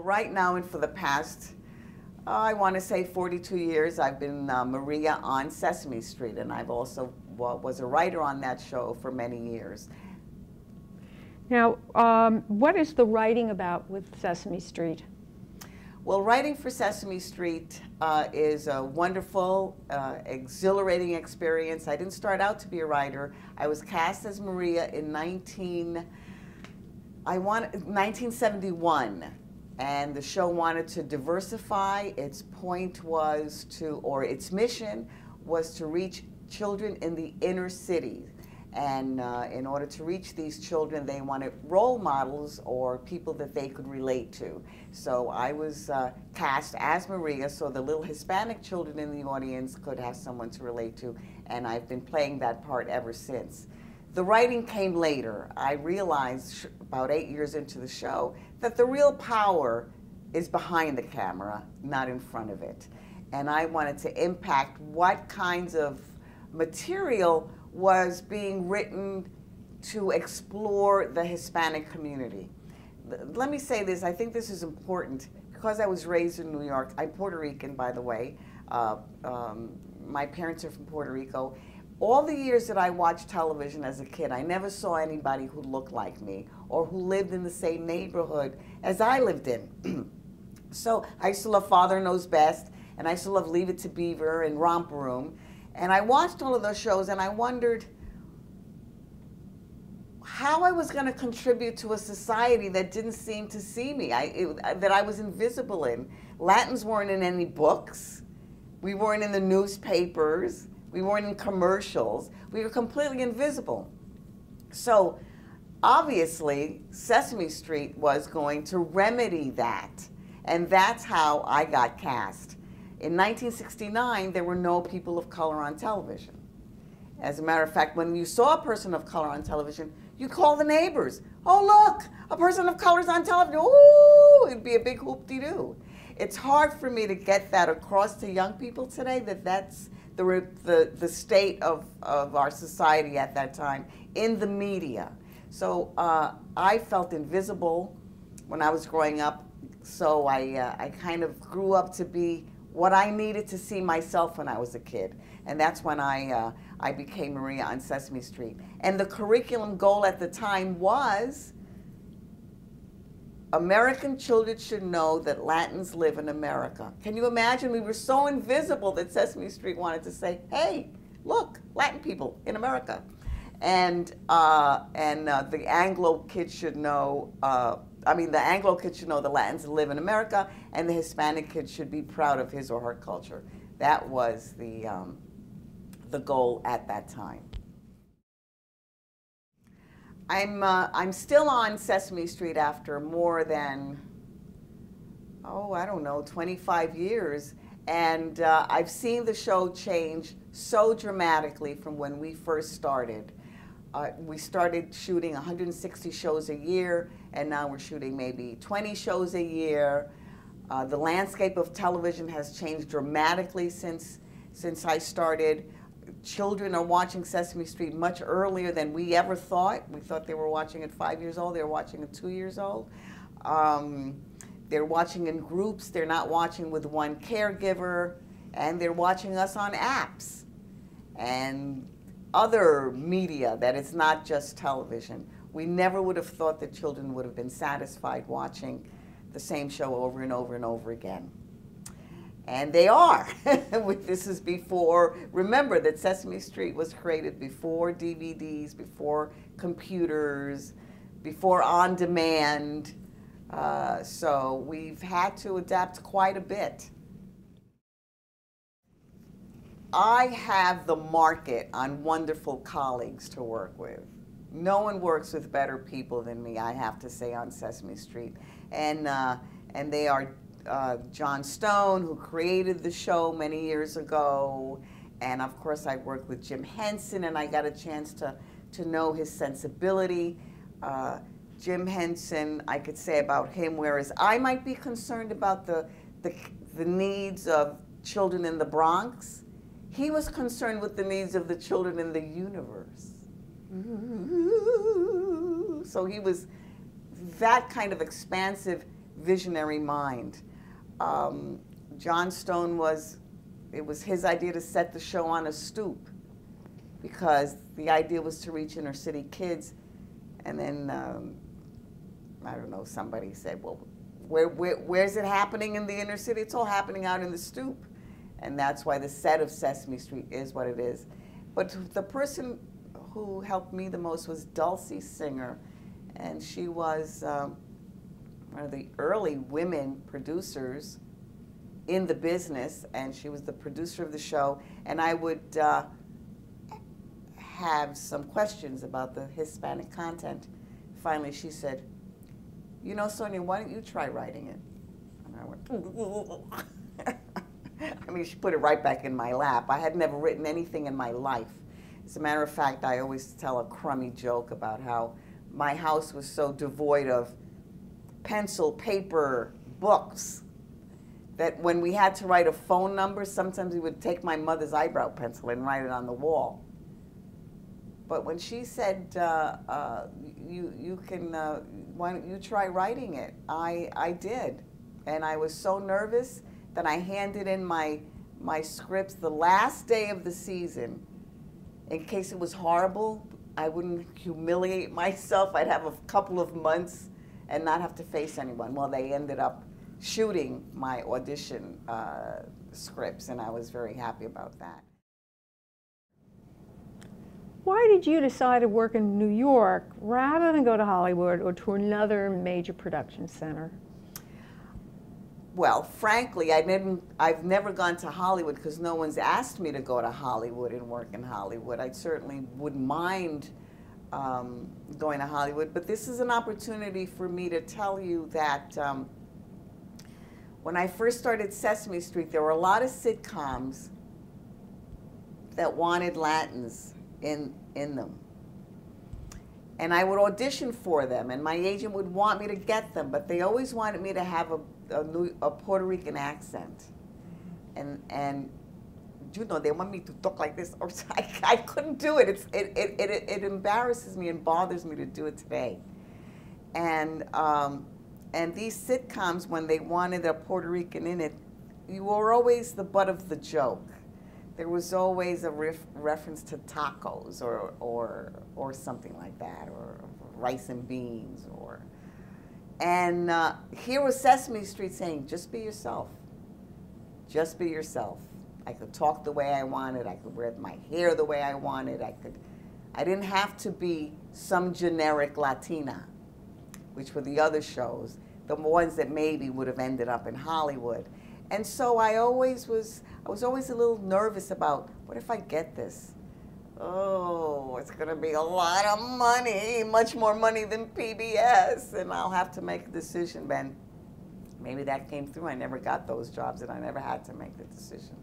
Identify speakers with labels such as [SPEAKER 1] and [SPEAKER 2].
[SPEAKER 1] Well, right now and for the past, I want to say 42 years, I've been Maria on Sesame Street, and I've also was a writer on that show for many years.
[SPEAKER 2] Now, what is the writing about with Sesame Street?
[SPEAKER 1] Well, writing for Sesame Street is a wonderful, exhilarating experience. I didn't start out to be a writer. I was cast as Maria in 1971, and the show wanted to diversify. Its point was to, or its mission was to reach children in the inner city. And in order to reach these children, they wanted role models or people that they could relate to. So I was cast as Maria, so the little Hispanic children in the audience could have someone to relate to, and I've been playing that part ever since. The writing came later. I realized about 8 years into the show that the real power is behind the camera, not in front of it. And I wanted to impact what kinds of material was being written to explore the Hispanic community. Let me say this, I think this is important because I was raised in New York. I'm Puerto Rican, by the way. My parents are from Puerto Rico. All the years that I watched television as a kid, I never saw anybody who looked like me or who lived in the same neighborhood as I lived in. So I used to love Father Knows Best, and I used to love Leave It to Beaver and Romper Room. And I watched all of those shows and I wondered how I was going to contribute to a society that didn't seem to see me, that I was invisible in. Latins weren't in any books. We weren't in the newspapers. We weren't in commercials. We were completely invisible. So obviously, Sesame Street was going to remedy that. And that's how I got cast. In 1969, there were no people of color on television. As a matter of fact, when you saw a person of color on television, you call the neighbors. Oh, look, a person of color's on television. Ooh, it'd be a big hoop-de-doo. It's hard for me to get that across to young people today, that that's the state of our society at that time in the media. So I felt invisible when I was growing up, so I kind of grew up to be what I needed to see myself when I was a kid. And that's when I became Maria on Sesame Street. And the curriculum goal at the time was American children should know that Latins live in America. Can you imagine? We were so invisible that Sesame Street wanted to say, hey, look, Latin people in America. And the Anglo kids should know, the Anglo kids should know the Latins live in America, and the Hispanic kids should be proud of his or her culture. That was the goal at that time. I'm still on Sesame Street after more than, I don't know, 25 years, and I've seen the show change so dramatically from when we first started. We started shooting 160 shows a year, and now we're shooting maybe 20 shows a year. The landscape of television has changed dramatically since I started. Children are watching Sesame Street much earlier than we ever thought. We thought they were watching at 5 years old. They were watching at 2 years old. They're watching in groups. They're not watching with one caregiver, and they're watching us on apps and other media that it's not just television. We never would have thought that children would have been satisfied watching the same show over and over and over again. And they are. This is before, remember that Sesame Street was created before DVDs, before computers, before on-demand. So we've had to adapt quite a bit. I have the market on wonderful colleagues to work with. No one works with better people than me, I have to say, on Sesame Street. And they are John Stone, who created the show many years ago. And of course, I worked with Jim Henson, and I got a chance to know his sensibility. Jim Henson, I could say about him, whereas I might be concerned about the needs of children in the Bronx, he was concerned with the needs of the children in the universe. So he was that kind of expansive visionary mind. John Stone it was his idea to set the show on a stoop, because the idea was to reach inner city kids. And then, I don't know, somebody said, well, where's it happening in the inner city? It's all happening out in the stoop. And that's why the set of Sesame Street is what it is. But the person who helped me the most was Dulcie Singer. And she was one of the early women producers in the business. And she was the producer of the show. And I would have some questions about the Hispanic content. Finally, she said, you know, Sonia, why don't you try writing it? And I went, ooh. I mean, she put it right back in my lap. I had never written anything in my life. As a matter of fact, I always tell a crummy joke about how my house was so devoid of pencil, paper, books, that when we had to write a phone number, sometimes we would take my mother's eyebrow pencil and write it on the wall. But when she said, you can, why don't you try writing it? I did. And I was so nervous that I handed in my scripts the last day of the season. In case it was horrible, I wouldn't humiliate myself. I'd have a couple of months and not have to face anyone. Well, they ended up shooting my audition scripts, and I was very happy about that.
[SPEAKER 2] Why did you decide to work in New York rather than go to Hollywood or to another major production center?
[SPEAKER 1] Well, frankly, I've never gone to Hollywood because no one's asked me to go to Hollywood and work in Hollywood. I certainly wouldn't mind going to Hollywood, but this is an opportunity for me to tell you that when I first started Sesame Street, there were a lot of sitcoms that wanted Latins in them. And I would audition for them, and my agent would want me to get them, but they always wanted me to have a Puerto Rican accent. And you know, they want me to talk like this. I couldn't do it. It embarrasses me and bothers me to do it today. And these sitcoms, when they wanted a Puerto Rican in it, you were always the butt of the joke. There was always a reference to tacos or something like that, or rice and beans, and here was Sesame Street saying, just be yourself. Just be yourself. I could talk the way I wanted. I could wear my hair the way I wanted. I didn't have to be some generic Latina, which were the other shows, the ones that maybe would have ended up in Hollywood. And so I was always a little nervous about, what if I get this? Oh, it's going to be a lot of money, much more money than PBS, and I'll have to make a decision. Ben, maybe that came through. I never got those jobs, and I never had to make the decision.